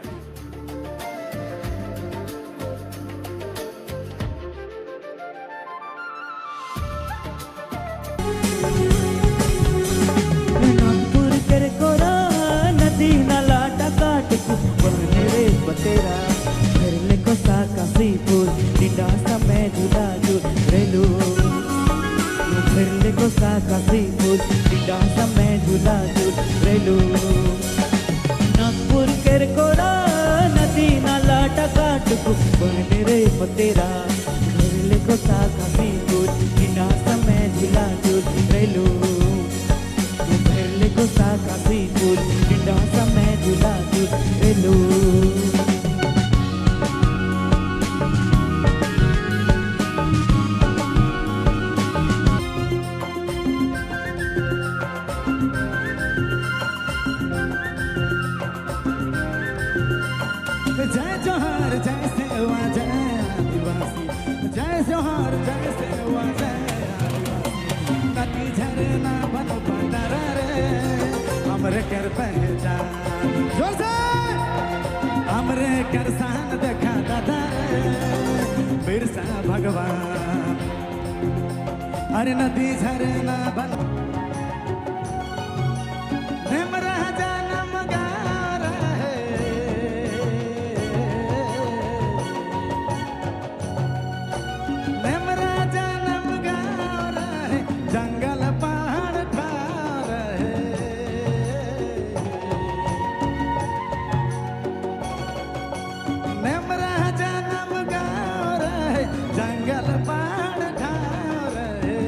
तेरा फिरले को साकासीपुर निडासा में झूला झूलेलू फिरले को साकासीपुर निडासा में झूला झूलेलू नागपुर केर कोरा नदी नाला टकाटकू बहने रे तेरा फिरले को साकासीपुर निडासा में झूला झूलेलू फिरले को साकासीपुर निडासा में झूला झूलेलू भगवान हर नदी झरना बन निमरा जन्म गा रहे निमरा जन्म गा रहे जंगल पहाड़ ठा रहे निमरा जन्म गा रहे जंगल पहाड़ ठा रहे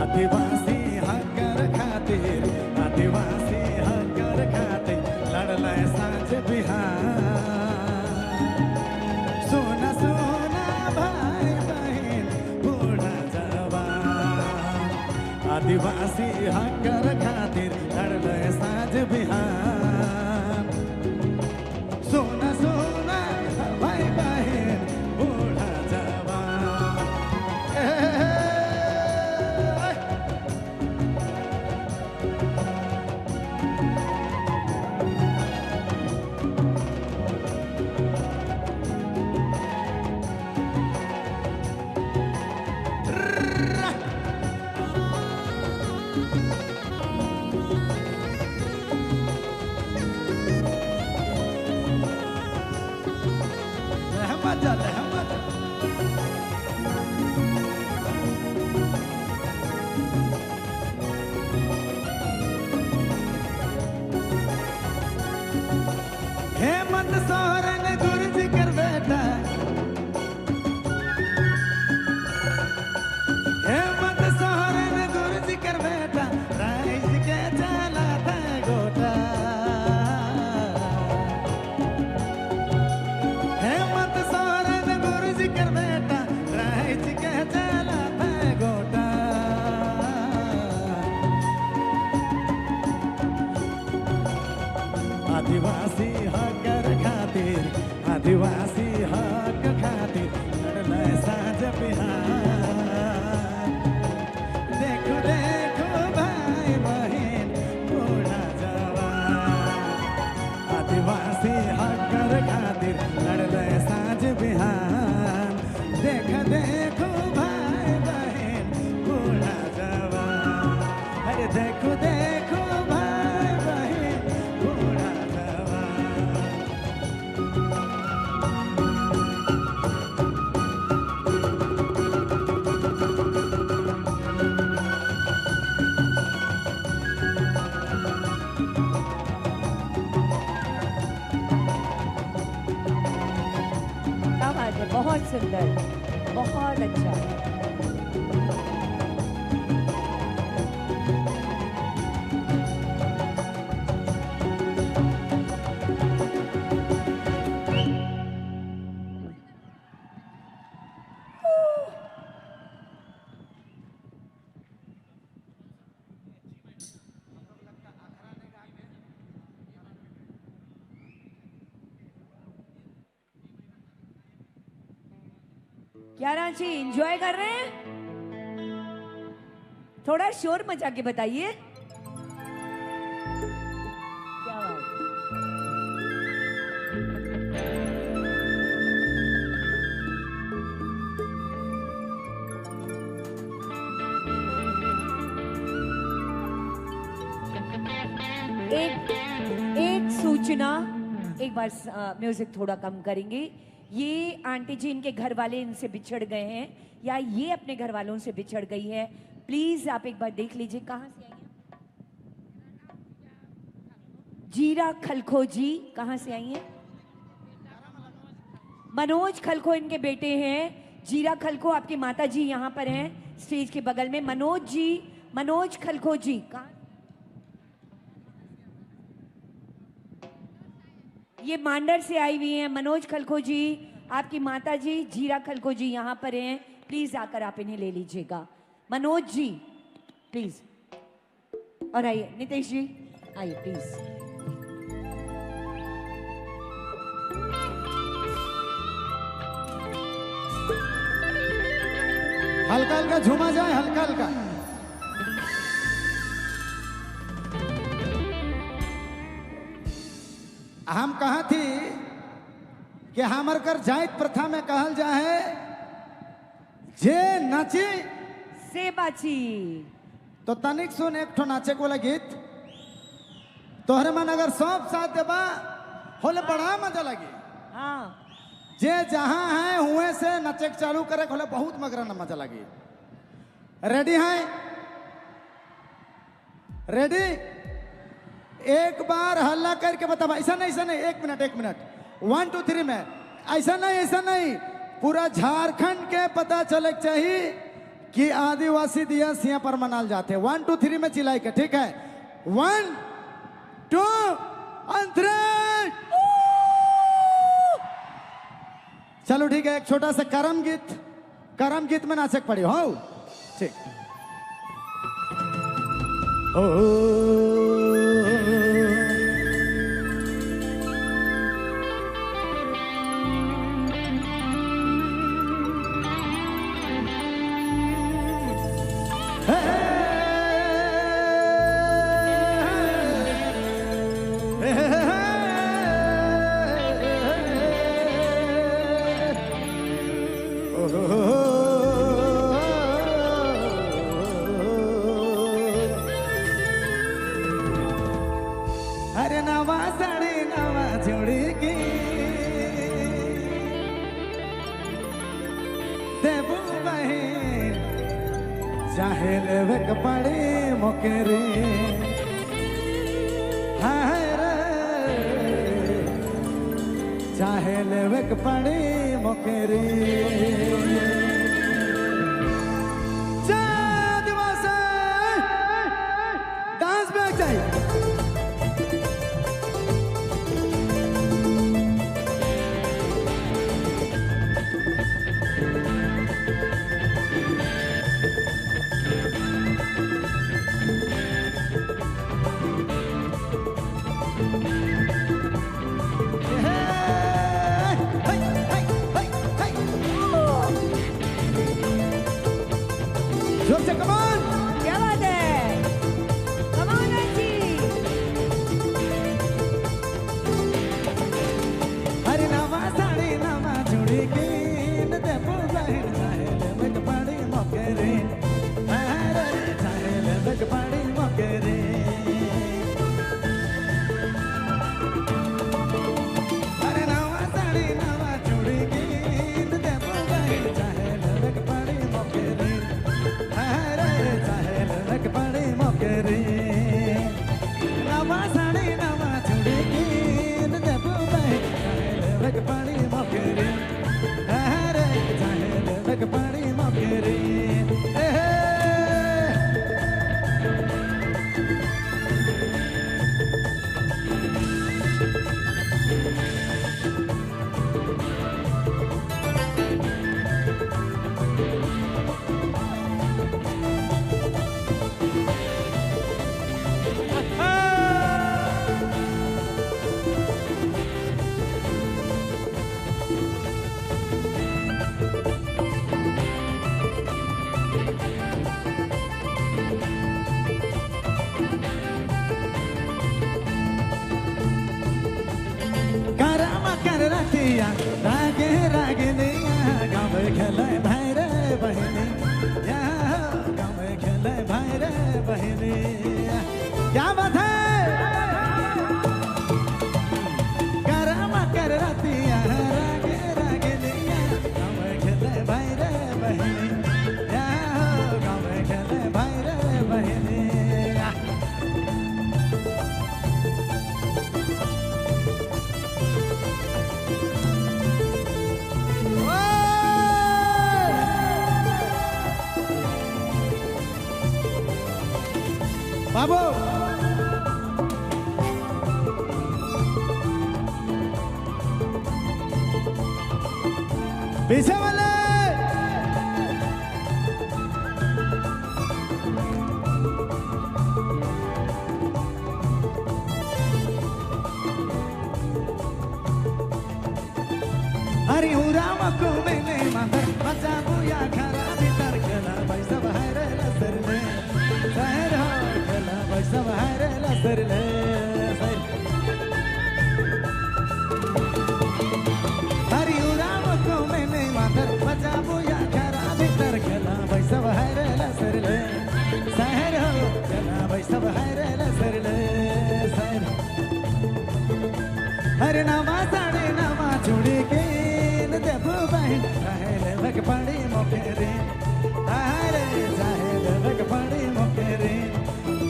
आदिवासी हकर खातिर आदिवासी हकर खातिर लड़ल साँझ बिहार सोना सोना भाई बहन बूढ़ा जवान आदिवासी हकर खातिर लड़ल साँझ बिहार सोना सोना भाई बहन बूढ़ा जवान रहमत जा रहमत हेमंत सोरेन गुरुजी कर बेटा हेमंत सोरेन गुरुजी कर बेटा राइज के चला था गोटा हेमंत सोरेन गुरुजी कर बेटा राइज के चला था गोटा आदिवासी हकर खातिर आदिवासी हक खातिर लड़ल साँझ बिहार देखो देखो भाई बहन बूढ़ा जवान आदिवासी हकर खातिर लड़ल साँझ बिहार देख देखो भाई बहन बूढ़ा जवान अरे देखो देखो भाई बहन बूढ़ा जवान क्या बात है, बहुत सुंदर, बहुत अच्छा। क्या रांची एंजॉय कर रहे हैं? थोड़ा शोर मचा के बताइए। क्या बात है? एक सूचना, एक बार म्यूजिक थोड़ा कम करेंगे। ये आंटी जी, इनके घर वाले इनसे बिछड़ गए हैं या ये अपने घर वालों से बिछड़ गई है। प्लीज आप एक बार देख लीजिए कहाँ से आई हैं। जीरा खलखो जी कहाँ से आई हैं? मनोज खलखो इनके बेटे हैं। जीरा खलखो आपकी माता जी यहाँ पर हैं स्टेज के बगल में। मनोज जी, मनोज खलखो जी कहाँ? ये मांडर से आई हुई हैं। मनोज खलखो जी, आपकी माता जी जीरा खलखो जी यहाँ पर हैं। प्लीज आकर आप इन्हें ले लीजिएगा। मनोज जी प्लीज, और आइए नितेश जी, आइए प्लीज। हल्का हल्का झूमा जाए, हल्का हल्का। हम कहा थी कि हमर कर जाइत प्रथा में कहल जाए जे नाची से बाची। तो तनिक सुन एक ठो नाचे को वाला गीत तोहरे मन अगर सब साथ देबा होले बड़ा मजा लगी। हाँ जे जहां है हुए से नचे चालू करे होले बहुत मगरा न मजा लगी। रेडी है? रेडी? एक बार हल्ला करके बता। ऐसा नहीं, एक मिनट 1 2 3 में ऐसा नहीं पूरा झारखंड के पता चले चाहिए कि आदिवासी दिवस यहाँ पर मनाल जाते। 1 2 3 में चिल्लाई के, ठीक है? 1 2 3। चलो ठीक है, एक छोटा सा करम गीत में नाचक पड़ी हो। ठीक। अरे नवा साड़ी नवा जोड़ी की देबू बहन चाहे लेवे कपड़े मोकेरे। हाय रे चाहे लेवे कपड़े मोकेरे। डांस में चाहिए। Come on! क्या बात है? Come on जी। अरे नवा साड़ी नवा जोड़ी की देबू बहन चाहे लेवे कपड़े मोकेरे। अरे चाहे लेवे कपड़े मोकेरे। अरे नवा साड़ी नवा जोड़ी की देबू बहन चाहे लेवे कपड़े मोकेरे। अरे चाहे लेवे कपड़े मोकेरे। नवा साड़ी नवा जोड़ी की देबू बहन चाहे लेवे कपड़े मोकेरे। अरे चाहे लेवे कपड़े मोकेरे। रतिया रागे रागे गाँव खेले भाई रे बहनी। गाँव खेले भाई रे बहनी। क्या बात है? करम कर रतिया रागे रागे गाँव खेले भाई रे बहनी। गाँव खेले भाई रे बहनी। बाबू पीछे वाले अरे राम को मैंने माता बचा बुया खरा भीतर खेला पैसा बाहर लसरले शहर खेला पैसा बाहर लसरले हरे नवा साड़ी नवा चूड़ी कीन देबो बहन चाहे लेवक पड़ी मोके रे अरे चाहे लेवक पड़ी मोके रे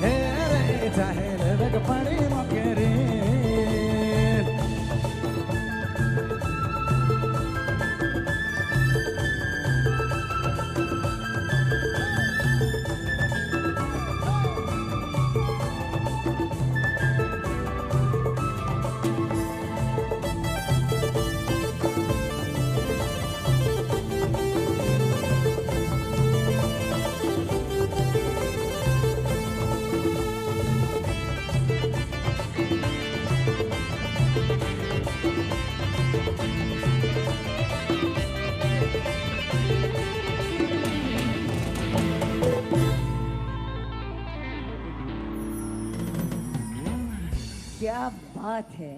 हे रे चाहे लेवक पड़ी मोके रे क्या बात है।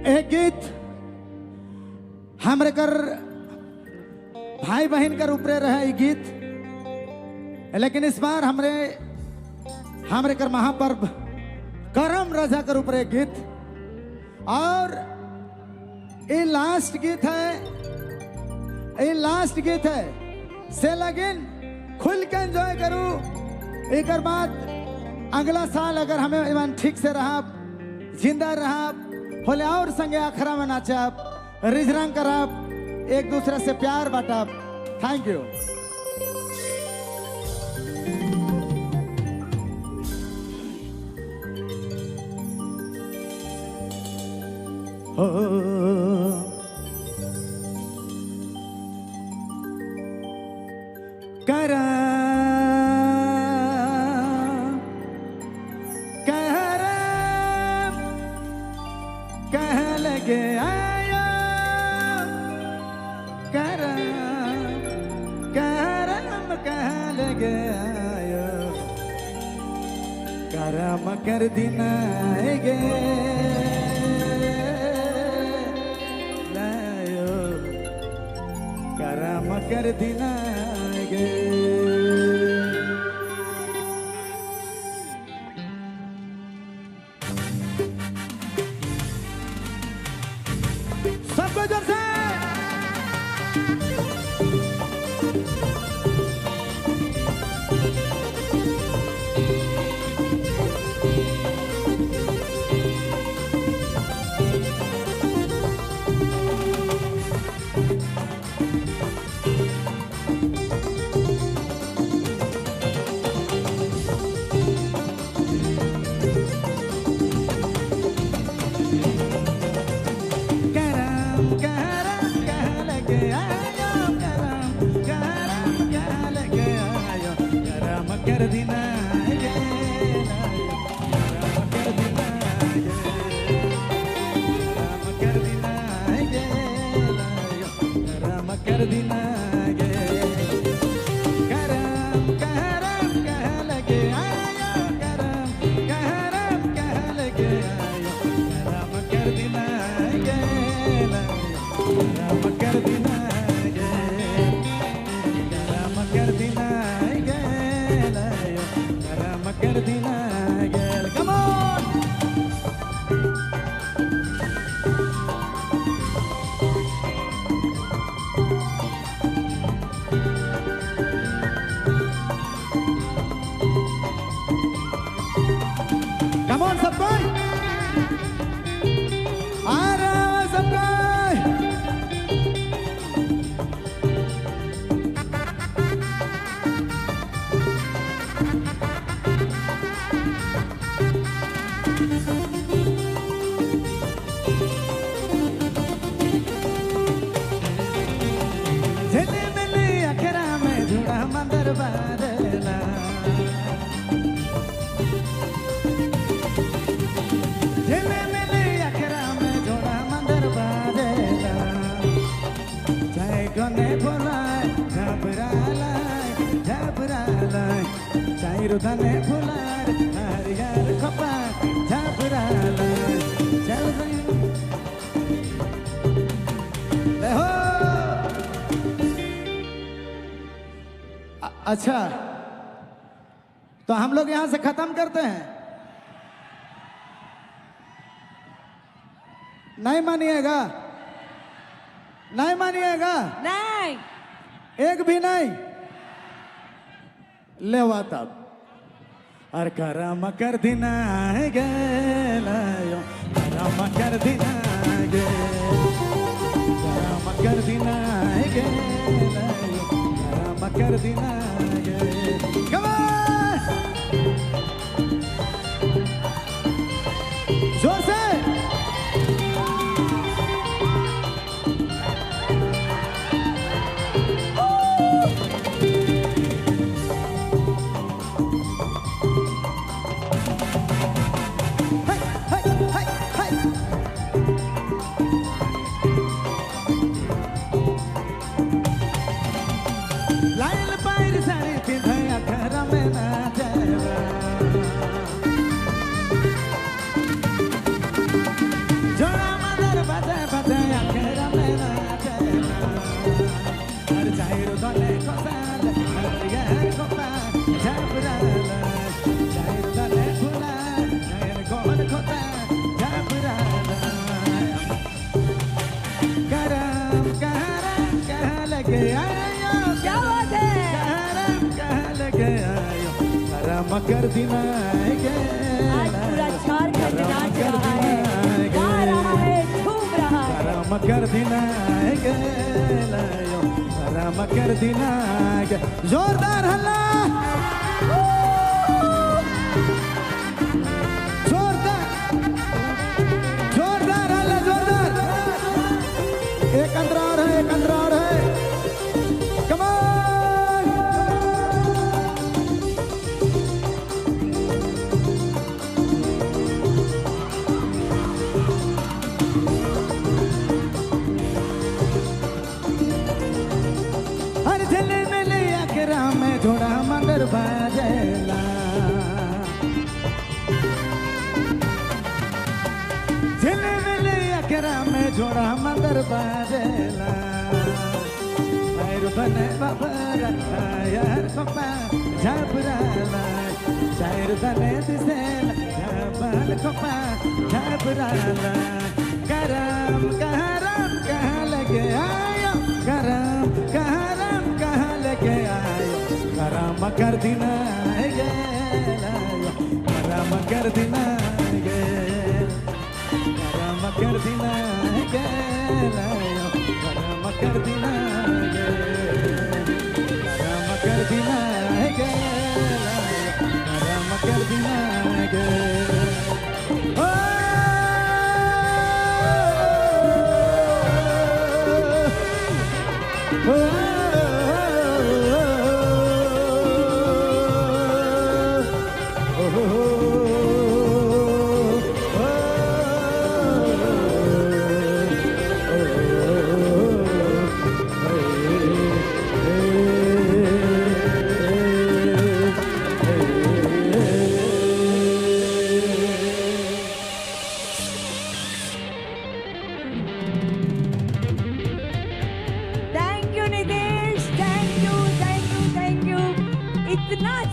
एक गीत हमरे कर भाई बहन कर ऊपरे रहे गीत, लेकिन इस बार हमरे कर महापर्व करम राजा कर ऊपरे गीत, और ये लास्ट गीत है से लगिन खुल के एंजॉय करूं। एक बाद अगला साल अगर हमें ईमान ठीक से रहा जिंदा रहा होले और संगे आखरा में नाचब रिजरंग करब एक दूसरे से प्यार बांटब। Thank you. करा कह लगे आया करम कह लगे आया करम कर दिन आएगे लायो करम कर दिन आएगे। सबको जोर से करम मंदिर बाजेला झिले मिले अखरा में जोड़ा मंदिर बाजेला चाहे गने फुलाए झबरालाए झबरालाए चाहे रुदने फुलाए हरियर खपा झबरालाए चल रही हो। अच्छा तो हम लोग यहां से खत्म करते हैं, नहीं मानिएगा? नहीं मानिएगा? नहीं, एक भी नहीं लेवा तब और करम कर दिना गेलायो करम कर दिना गे करम कर दिना गेलायो करम कर दिना गे। Come on! जोर से लाइल पायर साड़ी पिंधाया घर में ना जावा जोड़ा मदर बजे बजाया घर में ना जावा हर जाहिर दले कोसाल हर यार कोपा झबराला जाहिर दले फुला जाहिर गोल खोता झबराला गरम गरम कह लगे आयो क्या बात है? करम कर दिना आज पूरा झारखंड नाच रहा है, गा रहा है, झूम रहा है। करम कर दिना करम कर दिना जोरदार हल्ला जोरदार जोरदार हल्ला जोरदार। एक अंदर और है, एक अंदर और है। Come on! हर झले मिले अखरा में जोड़ा मंदिर बाजेला झले मिले अखरा में जोड़ा मंदिर बाजेला बने बाबरा यार कोपा झबराला शायर दने दिसेला झबल कोपा झबराला गरम गरम कहाँ लगे आयो गरम गरम कहाँ लगे आयो गरम कर दिना गेलायो गरम कर दिना गरम कर दिना गेलायो गरम कर दिना कर दिना गरम कर दिना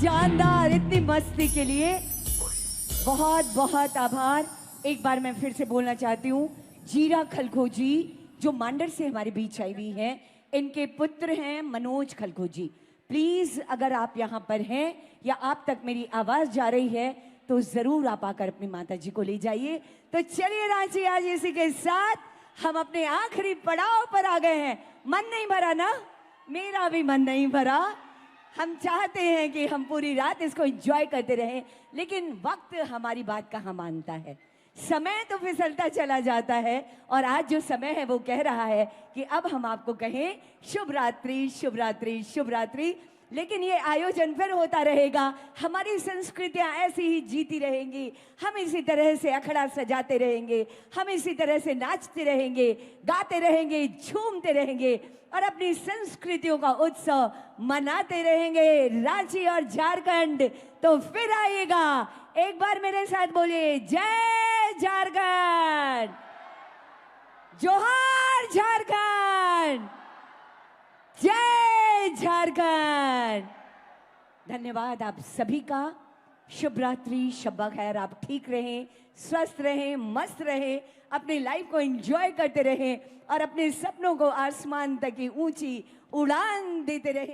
शानदार इतनी मस्ती के लिए बहुत बहुत आभार। एक बार मैं फिर से बोलना चाहती हूँ, जीरा खलखोजी जो मांडर से हमारे बीच आई हुई हैं, इनके पुत्र हैं मनोज खलखोजी। प्लीज अगर आप यहाँ पर हैं या आप तक मेरी आवाज जा रही है तो जरूर आप आकर अपनी माता जी को ले जाइए। तो चलिए रांची, आज इसी के साथ हम अपने आखिरी पड़ाव पर आ गए हैं। मन नहीं भरा ना? मेरा भी मन नहीं भरा। हम चाहते हैं कि हम पूरी रात इसको एंजॉय करते रहें, लेकिन वक्त हमारी बात कहाँ मानता है। समय तो फिसलता चला जाता है और आज जो समय है वो कह रहा है कि अब हम आपको कहें शुभ रात्रि, शुभ रात्रि, शुभ रात्रि। लेकिन ये आयोजन फिर होता रहेगा। हमारी संस्कृतियां ऐसी ही जीती रहेंगी। हम इसी तरह से अखड़ा सजाते रहेंगे, हम इसी तरह से नाचते रहेंगे, गाते रहेंगे, झूमते रहेंगे और अपनी संस्कृतियों का उत्सव मनाते रहेंगे। रांची और झारखंड तो फिर आइएगा। एक बार मेरे साथ बोलिए, जय झारखंड, जोहार झारखंड, जय झारखंड। धन्यवाद आप सभी का। शुभ रात्रि, शब्बा खैर। आप ठीक रहें, स्वस्थ रहें, मस्त रहें, अपनी लाइफ को एंजॉय करते रहें और अपने सपनों को आसमान तक की ऊंची उड़ान देते रहें।